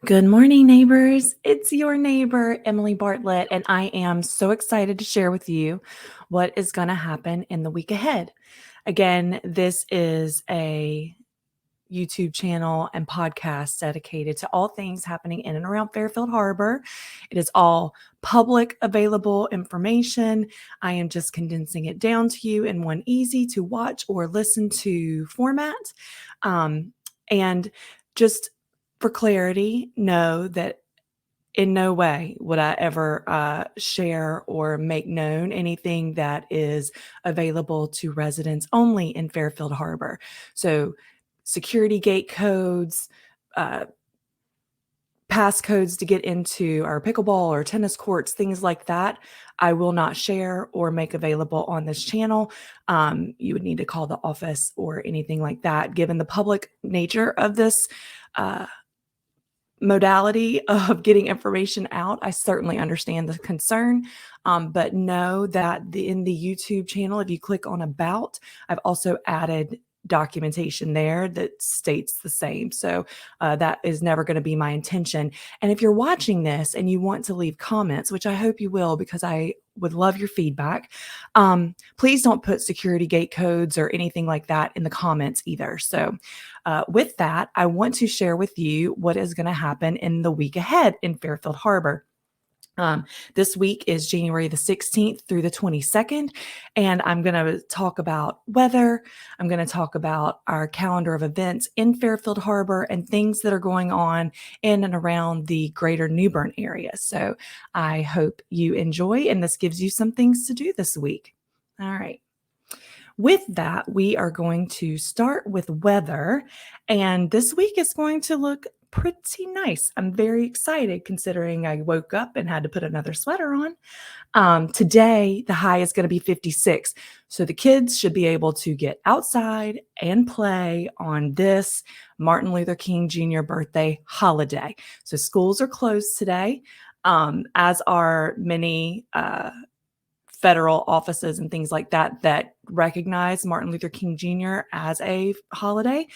Good morning, neighbors. It's your neighbor, Emily Bartlett, and I am so excited to share with you what is going to happen in the week ahead. Again, this is a YouTube channel and podcast dedicated to all things happening in and around Fairfield Harbor. It is all public available information. I am just condensing it down to you in one easy to watch or listen to format. And just for clarity, know that in no way would I ever share or make known anything that is available to residents only in Fairfield Harbor. So security gate codes, passcodes to get into our pickleball or tennis courts, things like that, I will not share or make available on this channel. You would need to call the office or anything like that. Given the public nature of this modality of getting information out, I certainly understand the concern, but know that in the YouTube channel, if you click on About, I've also added documentation there that states the same. So that is never going to be my intention. And if you're watching this and you want to leave comments, which I hope you will, because I would love your feedback, please don't put security gate codes or anything like that in the comments either. So with that, I want to share with you what is going to happen in the week ahead in Fairfield Harbor. This week is January the 16th through the 22nd, and I'm going to talk about weather. I'm going to talk about our calendar of events in Fairfield Harbor and things that are going on in and around the greater New Bern area. So I hope you enjoy, and this gives you some things to do this week. All right. With that, we are going to start with weather, and this week is going to look pretty nice. I'm very excited considering I woke up and had to put another sweater on. Today, the high is going to be 56, so the kids should be able to get outside and play on this Martin Luther King Jr. birthday holiday. So schools are closed today, as are many federal offices and things like that that recognize Martin Luther King Jr. as a holiday,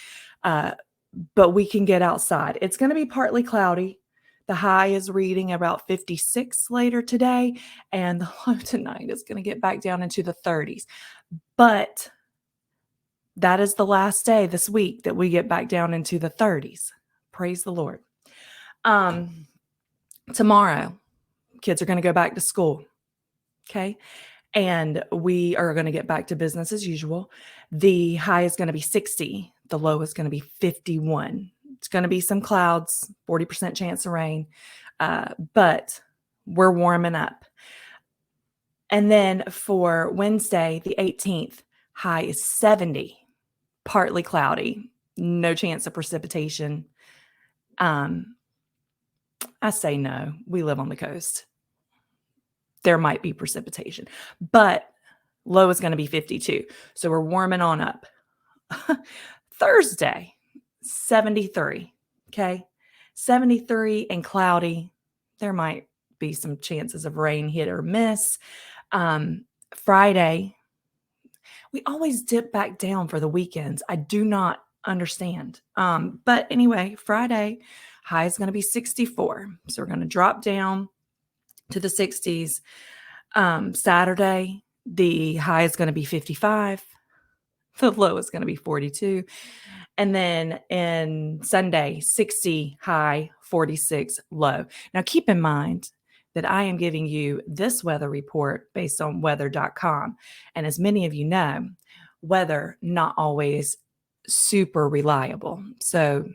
but we can get outside. It's going to be partly cloudy. The high is reading about 56 later today, and the low tonight is going to get back down into the 30s. But that is the last day this week that we get back down into the 30s. Praise the Lord. Tomorrow, kids are going to go back to school. Okay. And we are going to get back to business as usual. The high is going to be 60. The low is going to be 51. It's going to be some clouds, 40% chance of rain, but we're warming up. And then for Wednesday, the 18th, high is 70, partly cloudy, no chance of precipitation. I say no. We live on the coast. There might be precipitation, but low is going to be 52. So we're warming on up. Thursday, 73. Okay. 73 and cloudy. There might be some chances of rain, hit or miss. Friday, we always dip back down for the weekends. I do not understand. But anyway, Friday, high is going to be 64. So we're going to drop down to the 60s. Saturday, the high is going to be 55. The low is going to be 42. And then in Sunday, 60 high, 46 low. Now keep in mind that I am giving you this weather report based on weather.com. And as many of you know, weather not always super reliable. So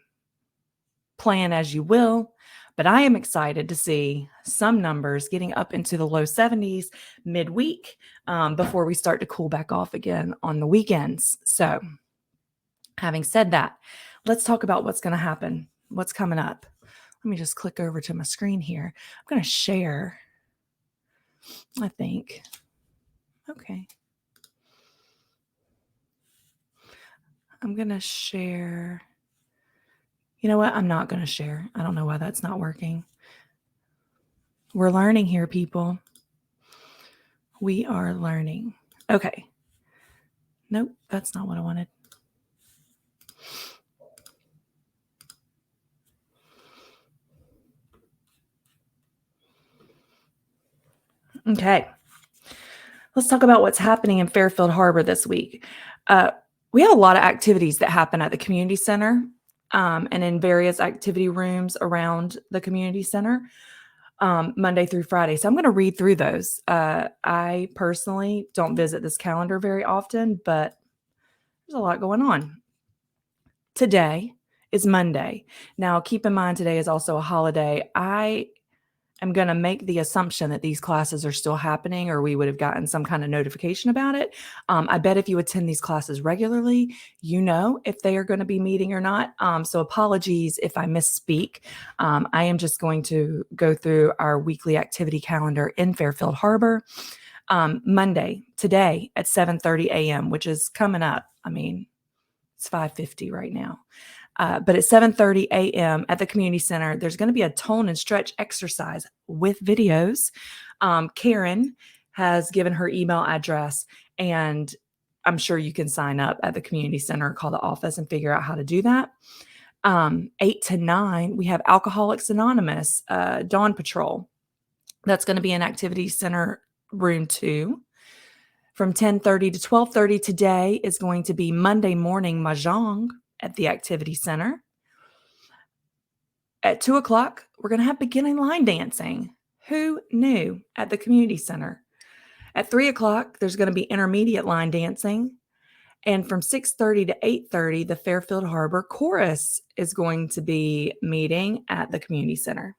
plan as you will. But I am excited to see some numbers getting up into the low 70s midweek before we start to cool back off again on the weekends. So having said that, let's talk about what's going to happen, what's coming up. Let me just click over to my screen here. I'm going to share, I think. Okay. I'm going to share. You know what? I'm not going to share. I don't know why that's not working. We're learning here, people. We are learning. Okay. Nope, that's not what I wanted. Okay. Let's talk about what's happening in Fairfield Harbor this week. We have a lot of activities that happen at the community center and in various activity rooms around the community center Monday through Friday. So I'm going to read through those. I personally don't visit this calendar very often, but there's a lot going on. Today is Monday. Now, keep in mind, today is also a holiday. I am going to make the assumption that these classes are still happening, or we would have gotten some kind of notification about it. I bet if you attend these classes regularly, you know if they are going to be meeting or not. So apologies if I misspeak. I am just going to go through our weekly activity calendar in Fairfield Harbor. Monday, today at 7:30 a.m., which is coming up. I mean, it's 5:50 right now. But at 7:30 a.m. at the community center, there's going to be a tone and stretch exercise with videos. Karen has given her email address, and I'm sure you can sign up at the community center, call the office, and figure out how to do that. 8 to 9, we have Alcoholics Anonymous, Dawn Patrol. That's going to be in Activity Center Room 2. From 10:30 to 12:30 today is going to be Monday morning Mahjong at the Activity Center. At 2 o'clock, we're going to have beginning line dancing. Who knew? At the Community Center. At 3 o'clock, there's going to be intermediate line dancing. And from 6:30 to 8:30, the Fairfield Harbor Chorus is going to be meeting at the Community Center.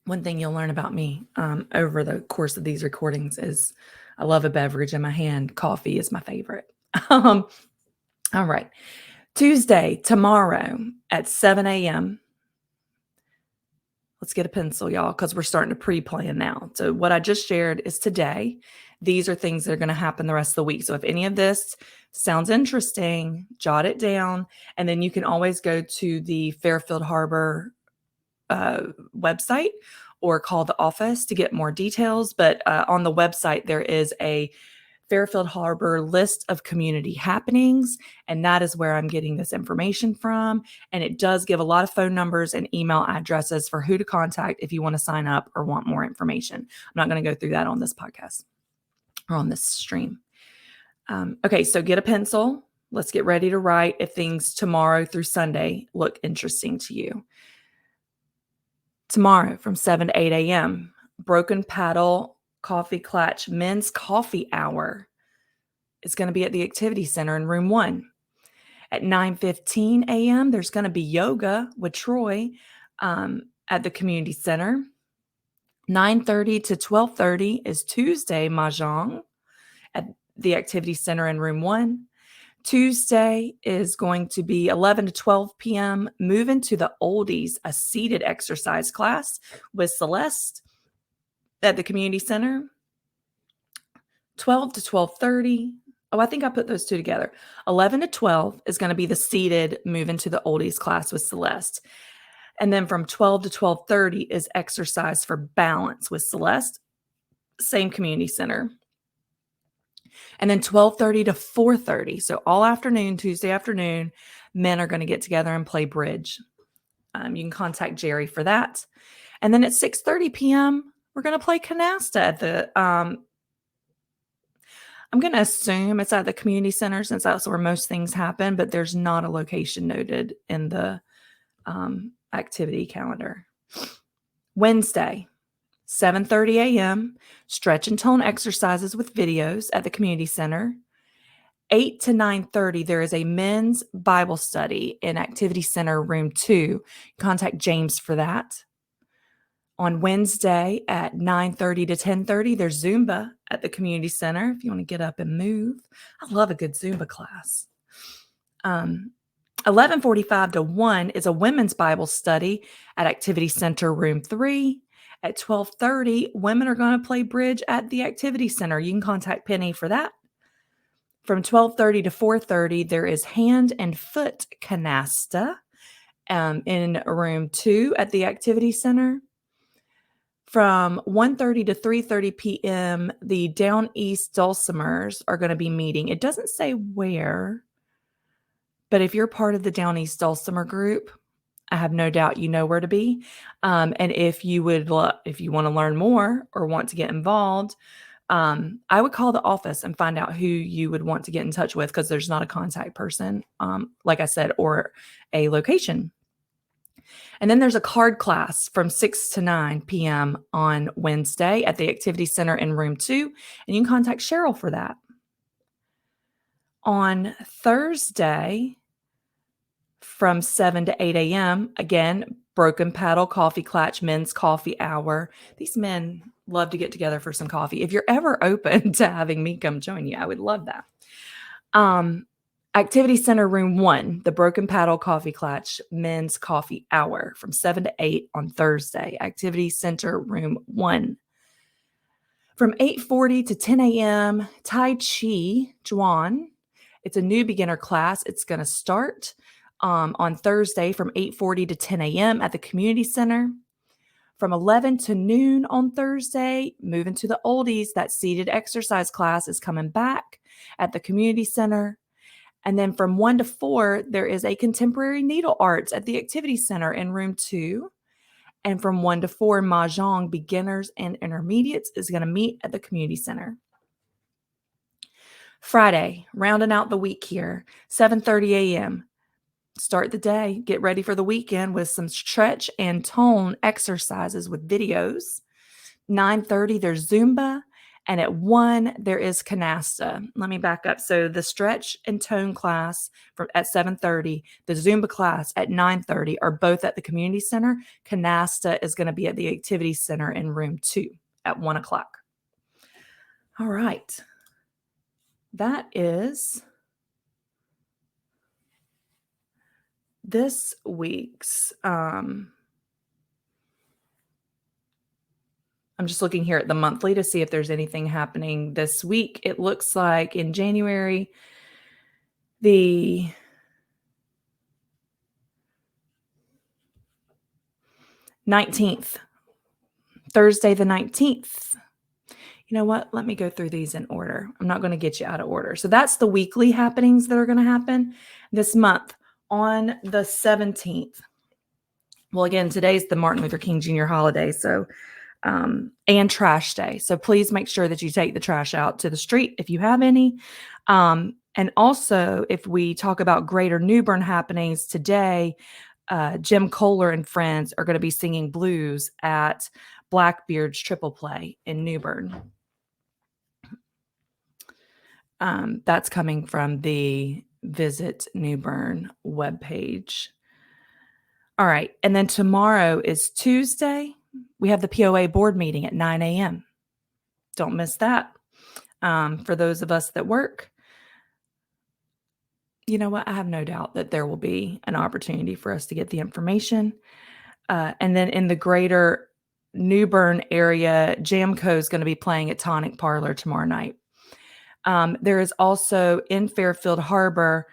One thing you'll learn about me over the course of these recordings is I love a beverage in my hand. Coffee is my favorite. All right. Tuesday, tomorrow at 7 a.m. Let's get a pencil, y'all, because we're starting to pre-plan now. So what I just shared is today. These are things that are going to happen the rest of the week. So if any of this sounds interesting, jot it down. And then you can always go to the Fairfield Harbor website or call the office to get more details. But on the website, there is a Fairfield Harbor list of community happenings, and that is where I'm getting this information from. And it does give a lot of phone numbers and email addresses for who to contact if you want to sign up or want more information. I'm not going to go through that on this podcast or on this stream. Okay, so get a pencil. Let's get ready to write if things tomorrow through Sunday look interesting to you. Tomorrow from 7 to 8 a.m., Broken Paddle Coffee Clutch Men's Coffee Hour is going to be at the Activity Center in Room 1. At 9:15 a.m., there's going to be yoga with Troy at the Community Center. 9:30 to 12:30 is Tuesday Mahjong at the Activity Center in Room 1. Tuesday is going to be 11 to 12 p.m. Move into the Oldies, a seated exercise class with Celeste at the Community Center. 12 to 12:30. Oh, I think I put those two together. 11 to 12 is going to be the seated Move into the Oldies class with Celeste. And then from 12 to 12:30 is Exercise for Balance with Celeste. Same Community Center. And then 12:30 to 4:30. So all afternoon, Tuesday afternoon, men are going to get together and play bridge. You can contact Jerry for that. And then at 6:30 p.m., we're going to play canasta at the, I'm going to assume it's at the community center since that's where most things happen, but there's not a location noted in the activity calendar. Wednesday, 7:30 a.m., stretch and tone exercises with videos at the community center. 8 to 9:30, there is a men's Bible study in Activity Center Room 2. Contact James for that. On Wednesday at 9:30 to 10:30, there's Zumba at the community center if you want to get up and move. I love a good Zumba class. 11:45 to 1 is a women's Bible study at Activity Center Room 3. At 12:30, women are going to play bridge at the Activity Center. You can contact Penny for that. From 12:30 to 4:30, there is hand and foot canasta in Room 2 at the Activity Center. From 1:30 to 3:30 p.m., the Down East Dulcimers are going to be meeting. It doesn't say where, but if you're part of the Down East Dulcimer group, I have no doubt you know where to be. And if you want to learn more or want to get involved, I would call the office and find out who you would want to get in touch with, because there's not a contact person, like I said, or a location. And then there's a card class from 6 to 9 p.m. on Wednesday at the Activity Center in room 2, and you can contact Cheryl for that. On Thursday, from 7 to 8 a.m., again, Broken Paddle Coffee Clatch Men's Coffee Hour. These men love to get together for some coffee. If you're ever open to having me come join you, I would love that. Activity Center Room 1, the Broken Paddle Coffee Clatch Men's Coffee Hour from 7 to 8 on Thursday. Activity Center Room 1. From 8:40 to 10 a.m., Chi Chuan. It's a new beginner class. It's going to start on Thursday from 8:40 to 10 a.m. at the community center. From 11 to noon on Thursday, moving to the oldies, that seated exercise class is coming back at the community center. And then from 1 to 4, there is a contemporary needle arts at the activity center in room 2. And from 1 to 4, Mahjong beginners and intermediates is going to meet at the community center. Friday, rounding out the week here, 7:30 a.m. Start the day, get ready for the weekend with some stretch and tone exercises with videos. 9:30, there's Zumba. And at 1, there is canasta. Let me back up. So the stretch and tone class at 7:30, the Zumba class at 9:30 are both at the community center. Canasta is going to be at the activity center in room 2 at 1 o'clock. All right. That is this week's, I'm just looking here at the monthly to see if there's anything happening this week. It looks like in January, the Thursday the 19th. You know what? Let me go through these in order. I'm not going to get you out of order. So that's the weekly happenings that are going to happen this month. On the 17th. Well, again, today's the Martin Luther King Jr. holiday, so and trash day. So please make sure that you take the trash out to the street if you have any. And also, if we talk about Greater New Bern happenings today, Jim Kohler and friends are going to be singing blues at Blackbeard's Triple Play in New Bern. That's coming from the Visit New Bern webpage. All right. And then tomorrow is Tuesday. We have the POA Board Meeting at 9 a.m. Don't miss that. For those of us that work, you know what? I have no doubt that there will be an opportunity for us to get the information. And then in the Greater New Bern area, Jamco is going to be playing at Tonic Parlor tomorrow night. There is also in Fairfield Harbour.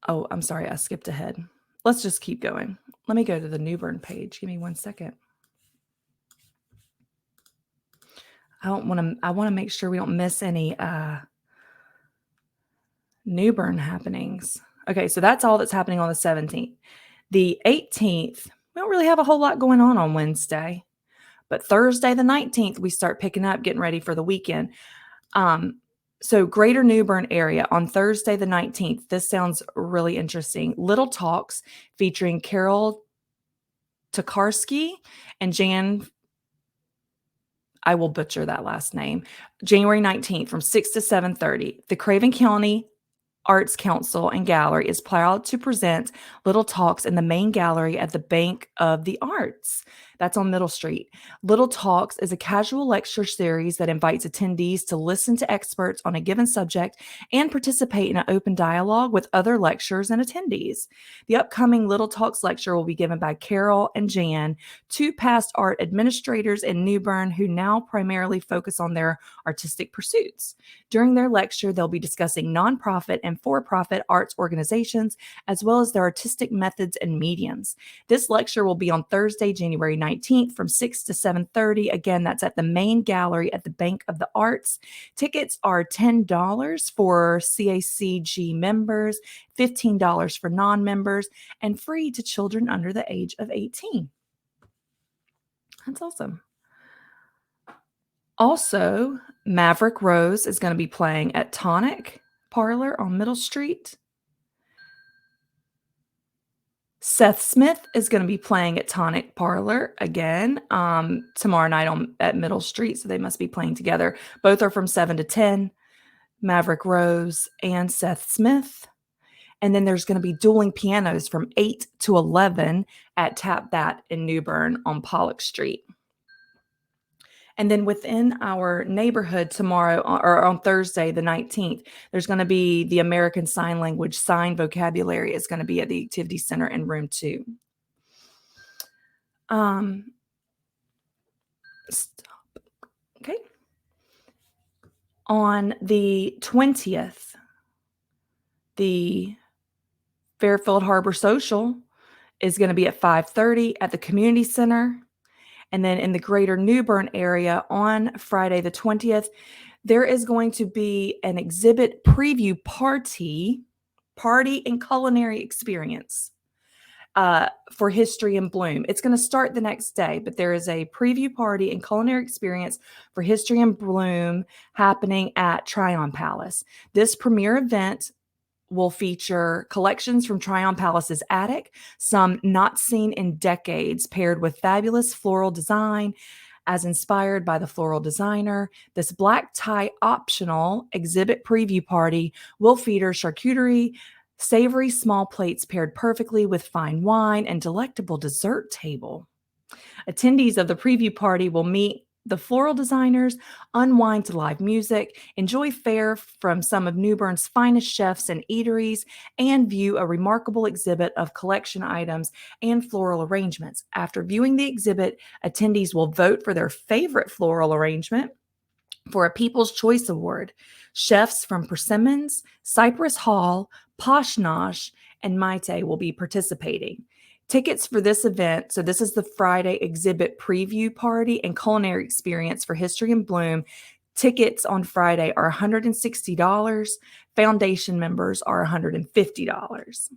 Oh, I'm sorry. I skipped ahead. Let's just keep going. Let me go to the New Bern page. Give me 1 second. I want to make sure we don't miss any New Bern happenings. Okay, so that's all that's happening on the 17th. The 18th, we don't really have a whole lot going on Wednesday. But Thursday the 19th, we start picking up, getting ready for the weekend. So Greater New Bern area on Thursday the 19th. This sounds really interesting. Little Talks featuring Carol Tokarski and Jan, I will butcher that last name, January 19th from 6 to 7:30. The Craven County Arts Council and Gallery is proud to present Little Talks in the main gallery at the Bank of the Arts. That's on Middle Street. Little Talks is a casual lecture series that invites attendees to listen to experts on a given subject and participate in an open dialogue with other lecturers and attendees. The upcoming Little Talks lecture will be given by Carol and Jan, two past art administrators in New Bern who now primarily focus on their artistic pursuits. During their lecture, they'll be discussing nonprofit and for-profit arts organizations, as well as their artistic methods and mediums. This lecture will be on Thursday, January 19th 19th from 6 to 7:30. Again, that's at the main gallery at the Bank of the Arts. Tickets are $10 for CACG members, $15 for non-members, and free to children under the age of 18. That's awesome. Also, Maverick Rose is going to be playing at Tonic Parlor on Middle Street. Seth Smith is going to be playing at Tonic Parlor again tomorrow night at Middle Street, so they must be playing together. Both are from 7 to 10, Maverick Rose and Seth Smith. And then there's going to be dueling pianos from 8 to 11 at Tap That in New Bern on Pollock Street. And then within our neighborhood tomorrow, or on Thursday, the 19th, there's going to be the American Sign Language sign vocabulary is going to be at the Activity Center in room 2. Stop. Okay. On the 20th, the Fairfield Harbour Social is going to be at 5:30 at the Community Center. And then in the greater New Bern area on Friday the 20th, there is going to be an exhibit preview party and culinary experience for History in Bloom. It's going to start the next day, but there is a preview party and culinary experience for History in Bloom happening at Tryon Palace. This premier event will feature collections from Tryon Palace's attic, some not seen in decades, paired with fabulous floral design as inspired by the floral designer. This black tie optional exhibit preview party will feature charcuterie, savory small plates paired perfectly with fine wine, and delectable dessert table. Attendees of the preview party will meet the floral designers, unwind to live music, enjoy fare from some of New Bern's finest chefs and eateries, and view a remarkable exhibit of collection items and floral arrangements. After viewing the exhibit, attendees will vote for their favorite floral arrangement for a People's Choice Award. Chefs from Persimmons, Cypress Hall, Posh Nosh, and Maite will be participating. Tickets for this event, so this is the Friday exhibit preview party and culinary experience for History in Bloom. Tickets on Friday are $160. Foundation members are $150.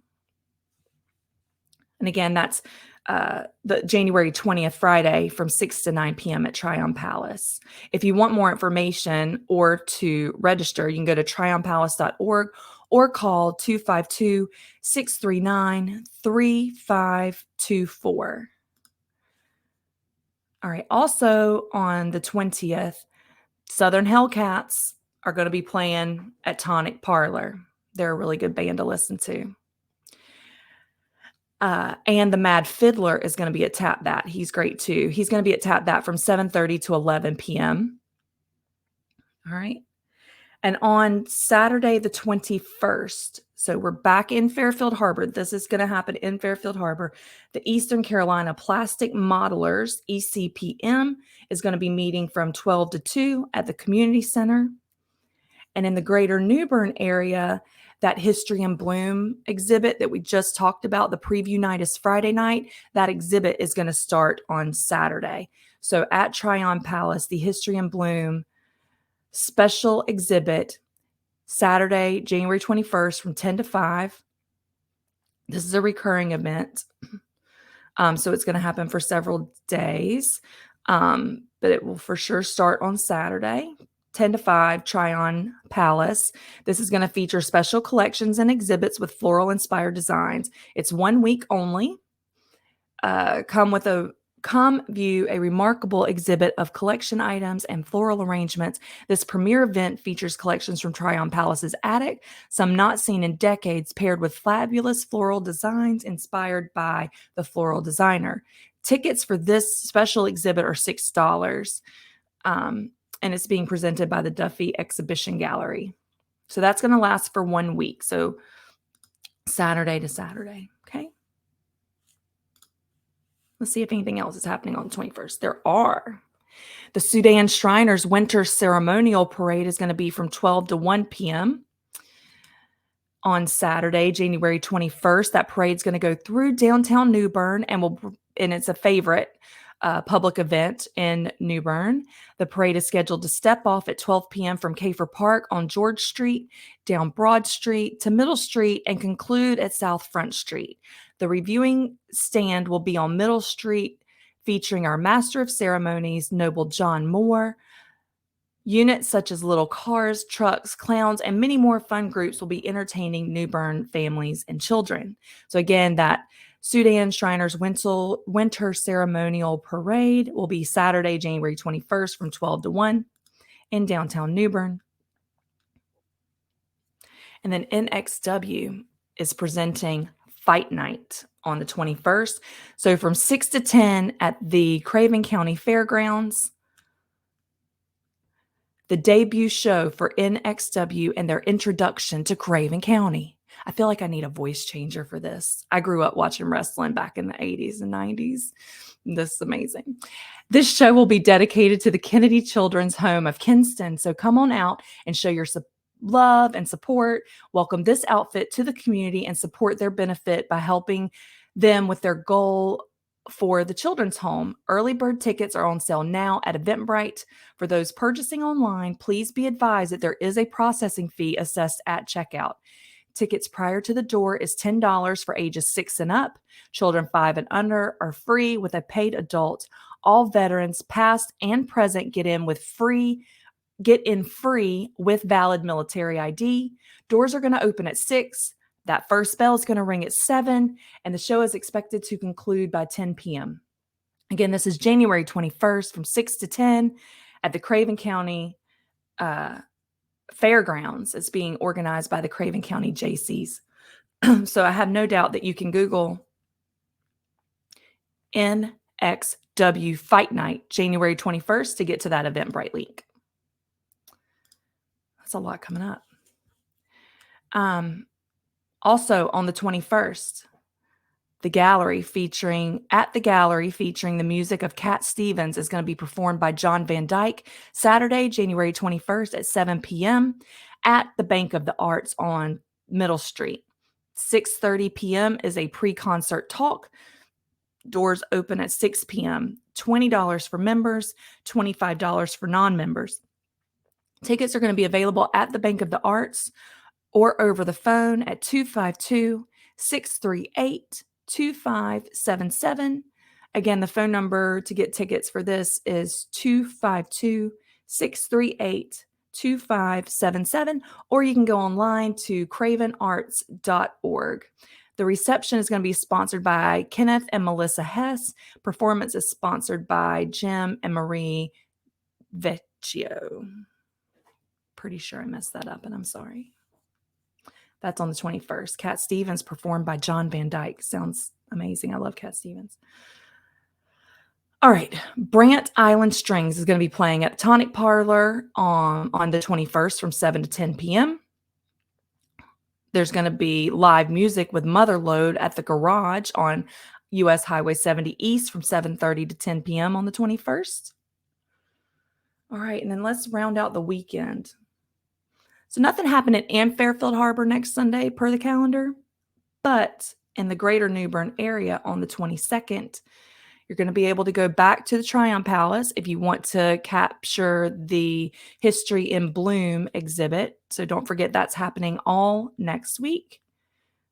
And again, that's the January 20th, Friday from 6 to 9 p.m. at Tryon Palace. If you want more information or to register, you can go to tryonpalace.org or call 252-639-3524. All right. Also on the 20th, Southern Hellcats are going to be playing at Tonic Parlor. They're a really good band to listen to. And the Mad Fiddler is going to be at Tap That. He's great too. He's going to be at Tap That from 7:30 to 11 p.m. All right. And on Saturday, the 21st, so we're back in Fairfield Harbor. This is going to happen in Fairfield Harbor. The Eastern Carolina Plastic Modelers, ECPM, is going to be meeting from 12 to 2 at the Community Center. And in the greater New Bern area, that History in Bloom exhibit that we just talked about, the preview night is Friday night. That exhibit is going to start on Saturday. So at Tryon Palace, the History in Bloom special exhibit, Saturday, January 21st from 10 to 5. This is a recurring event. So it's going to happen for several days, but it will for sure start on Saturday, 10 to 5, Tryon Palace. This is going to feature special collections and exhibits with floral-inspired designs. It's 1 week only. Come view a remarkable exhibit of collection items and floral arrangements. This premier event features collections from Tryon Palace's attic, some not seen in decades, paired with fabulous floral designs inspired by the floral designer. Tickets for this special exhibit are $6, and it's being presented by the Duffy Exhibition Gallery. So that's going to last for 1 week, so Saturday to Saturday, okay? Let's see if anything else is happening on the 21st. There are. The Sudan Shriners Winter Ceremonial Parade is going to be from 12 to 1 p.m. on Saturday, January 21st. That parade is going to go through downtown New Bern and it's a favorite public event in New Bern. The parade is scheduled to step off at 12 p.m. from Kafer Park on George Street, down Broad Street to Middle Street, and conclude at South Front Street. The reviewing stand will be on Middle Street, featuring our Master of Ceremonies, Noble John Moore. Units such as Little Cars, Trucks, Clowns, and many more fun groups will be entertaining New Bern families and children. So again, that Sudan Shriners Winter Ceremonial Parade will be Saturday, January 21st from 12 to 1 in downtown New Bern. And then NXW is presenting Fight Night on the 21st. So from 6 to 10 at the Craven County Fairgrounds. The debut show for NXW and their introduction to Craven County. I feel like I need a voice changer for this. I grew up watching wrestling back in the 80s and 90s. This is amazing. This show will be dedicated to the Kennedy Children's Home of Kinston. So come on out and show your love and support. Welcome this outfit to the community and support their benefit by helping them with their goal for the children's home. Early bird tickets are on sale now at Eventbrite. For those purchasing online, please be advised that there is a processing fee assessed at checkout. Tickets prior to the door is $10 for ages 6 and up. Children 5 and under are free with a paid adult. All veterans, past and present, get in free with valid military ID. Doors are going to open at 6. That first bell is going to ring at 7, and the show is expected to conclude by 10 p.m. Again, this is January 21st from 6 to 10 at the Craven County Fairgrounds. It's being organized by the Craven County JCs. So I have no doubt that you can Google NXW Fight Night, January 21st, to get to that Eventbrite link. That's a lot coming up. Also on the 21st, the gallery featuring the music of Cat Stevens is going to be performed by John Van Dyke Saturday, January 21st at 7 p.m. at the Bank of the Arts on Middle Street. 6:30 p.m. is a pre-concert talk. Doors open at 6 p.m. $20 for members, $25 for non-members. Tickets are going to be available at the Bank of the Arts or over the phone at 252-638-2577. Again, the phone number to get tickets for this is 252-638-2577, or you can go online to cravenarts.org. The reception is going to be sponsored by Kenneth and Melissa Hess. Performance is sponsored by Jim and Marie Vecchio. Pretty sure I messed that up, and I'm sorry. That's on the 21st. Cat Stevens performed by John Van Dyke. Sounds amazing. I love Cat Stevens. All right. Brant Island Strings is going to be playing at Tonic Parlor on the 21st from 7 to 10 p.m. There's going to be live music with Motherlode at the Garage on U.S. Highway 70 East from 7:30 to 10 p.m. on the 21st. All right. And then let's round out the weekend. So nothing happening in Fairfield Harbor next Sunday per the calendar, but in the greater New Bern area on the 22nd, you're going to be able to go back to the Tryon Palace if you want to capture the History in Bloom exhibit. So don't forget that's happening all next week,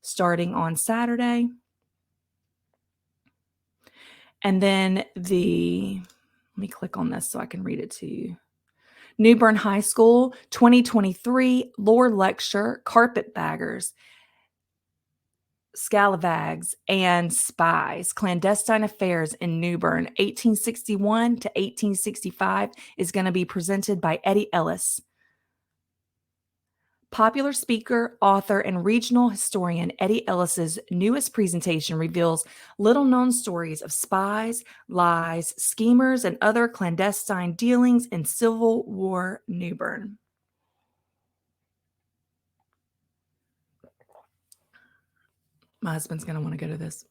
starting on Saturday. And then let me click on this so I can read it to you. New Bern High School 2023 Lore Lecture, Carpetbaggers, Scalawags, and Spies, Clandestine Affairs in New Bern, 1861 to 1865, is going to be presented by Eddie Ellis. Popular speaker, author, and regional historian Eddie Ellis's newest presentation reveals little-known stories of spies, lies, schemers, and other clandestine dealings in Civil War New Bern. My husband's going to want to go to this.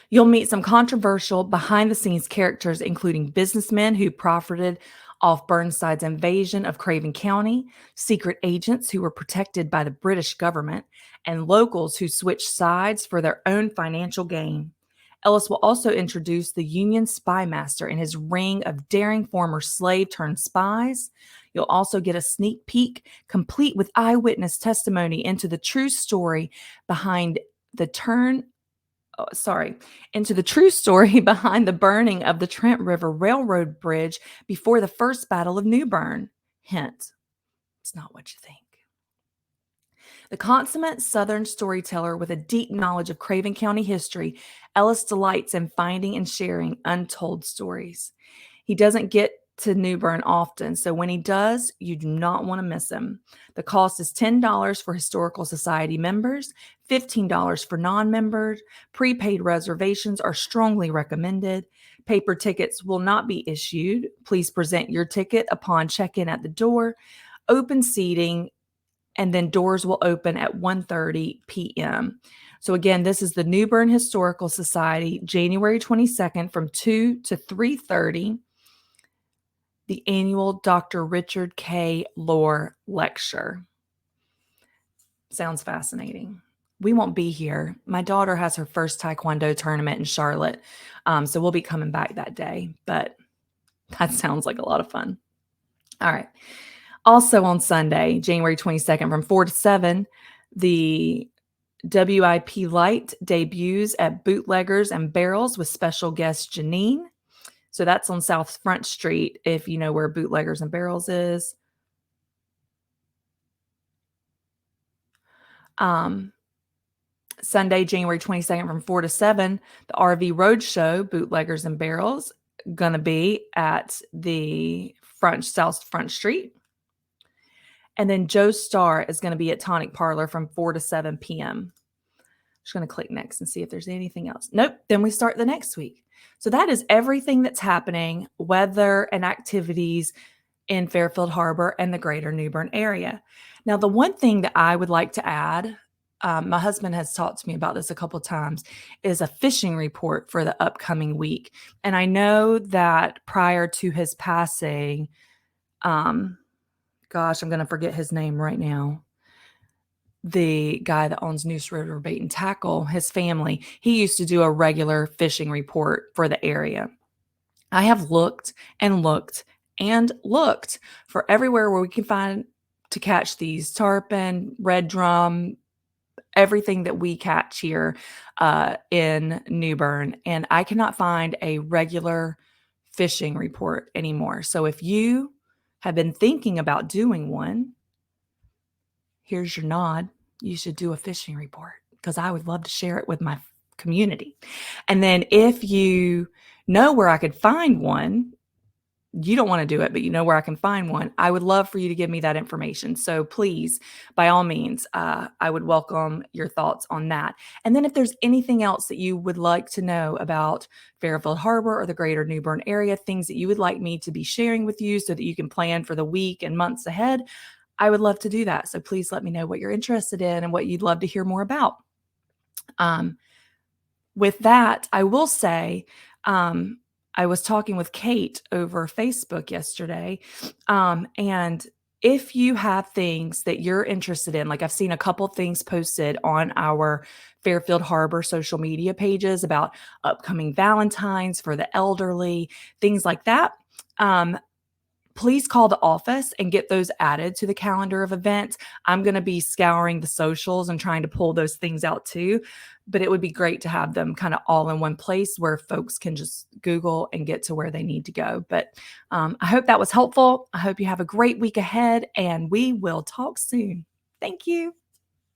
You'll meet some controversial behind-the-scenes characters, including businessmen who profited off Burnside's invasion of Craven County, secret agents who were protected by the British government, and locals who switched sides for their own financial gain. Ellis will also introduce the Union spy master and his ring of daring former slave turned spies. You'll also get a sneak peek, complete with eyewitness testimony into the true story behind the into the true story behind the burning of the Trent River Railroad Bridge before the First Battle of New Bern. Hint, it's not what you think. The consummate Southern storyteller with a deep knowledge of Craven County history, Ellis delights in finding and sharing untold stories. He doesn't get to New Bern often, so when he does, you do not want to miss him. The cost is $10 for Historical Society members, $15 for non-members. Prepaid reservations are strongly recommended. Paper tickets will not be issued. Please present your ticket upon check-in at the door. Open seating, and then doors will open at 1:30 p.m. So again, this is the New Bern Historical Society, January 22nd from 2 to 3:30. The annual Dr. Richard K. Lohr Lecture. Sounds fascinating. We won't be here. My daughter has her first Taekwondo tournament in Charlotte, so we'll be coming back that day, but that sounds like a lot of fun. All right. Also on Sunday, January 22nd from 4 to 7, the WIP Light debuts at Bootleggers and Barrels with special guest Janine. So that's on South Front Street, if you know where Bootleggers and Barrels is. Sunday, January 22nd from 4 to 7, the RV Roadshow, Bootleggers and Barrels, going to be at the South Front Street. And then Joe Starr is going to be at Tonic Parlor from 4 to 7 p.m. Just going to click next and see if there's anything else. Nope. Then we start the next week. So that is everything that's happening, weather and activities in Fairfield Harbor and the greater New Bern area. Now, the one thing that I would like to add, my husband has talked to me about this a couple of times, is a fishing report for the upcoming week. And I know that prior to his passing, I'm going to forget his name right now. The guy that owns Noose River Bait and Tackle, his family, he used to do a regular fishing report for the area. I have looked and looked and looked for everywhere where we can find to catch these tarpon, red drum, everything that we catch here in New Bern. And I cannot find a regular fishing report anymore. So if you have been thinking about doing one, here's your nod. You should do a fishing report because I would love to share it with my community. And then if you know where I could find one, you don't want to do it, but you know where I can find one, I would love for you to give me that information. So please, by all means, I would welcome your thoughts on that. And then if there's anything else that you would like to know about Fairfield Harbor or the greater New Bern area, things that you would like me to be sharing with you so that you can plan for the week and months ahead, I would love to do that. So please let me know what you're interested in and what you'd love to hear more about. With that, I will say, I was talking with Kate over Facebook yesterday, and if you have things that you're interested in, like I've seen a couple things posted on our Fairfield Harbor social media pages about upcoming Valentines for the elderly, things like that. Please call the office and get those added to the calendar of events. I'm going to be scouring the socials and trying to pull those things out too, but it would be great to have them kind of all in one place where folks can just Google and get to where they need to go. But I hope that was helpful. I hope you have a great week ahead and we will talk soon. Thank you.